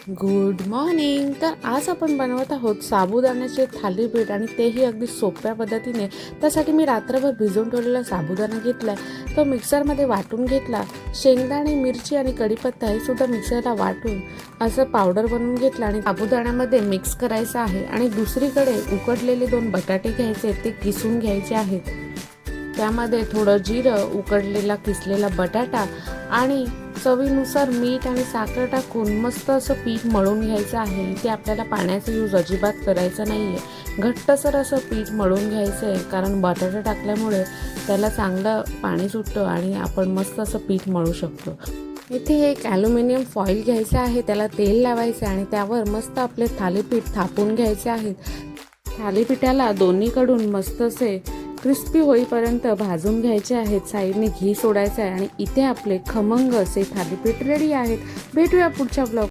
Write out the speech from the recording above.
Good morning. तर आज आपण बनवत आहोत साबुदाण्याचे थालीपीठ आणि तेही अगदी सोप्या पद्धतीने. त्यासाठी मी रात्रभर भिजवून ठेवलेला साबुदाणा घेतला आहे, तो मिक्सरमध्ये वाटून घेतला. शेंगदाणे, मिरची आणि कढीपत्ता हे सुद्धा मिक्सरला वाटून असं पावडर बनवून घेतलं आणि साबुदाण्यामध्ये मिक्स करायचं आहे. आणि दुसरीकडे उकडलेले 2 बटाटे घ्यायचे, ते किसून घ्यायचे आहेत. त्यामध्ये थोडं जिरं, उकडलेला किसलेला बटाटा आणि चवीनुसार मीठ आणि साखर टाकून मस्त असं पीठ मळून घ्यायचं आहे. इथे आपल्याला पाण्याचा यूज अजिबात करायचा नाही आहे. घट्टसर असं पीठ मळून घ्यायचं आहे, कारण बटाटा टाकल्यामुळे त्याला चांगलं पाणी सुटतं आणि आपण मस्त असं पीठ मळू शकतो. इथे एक ॲल्युमिनियम फॉईल घ्यायचं आहे, त्याला तेल लावायचं आणि त्यावर मस्त आपले थालीपीठ थापून घ्यायचे आहेत. थालीपीठाला दोन्हीकडून मस्त असे क्रिस्पी होईपर्यंत भाजून घ्यायचे आहेत. साईडने घी सोडायचं आहे आणि इथे आपले खमंग असे थालीपीठ रेडी आहेत. भेटूया पुढच्या ब्लॉग.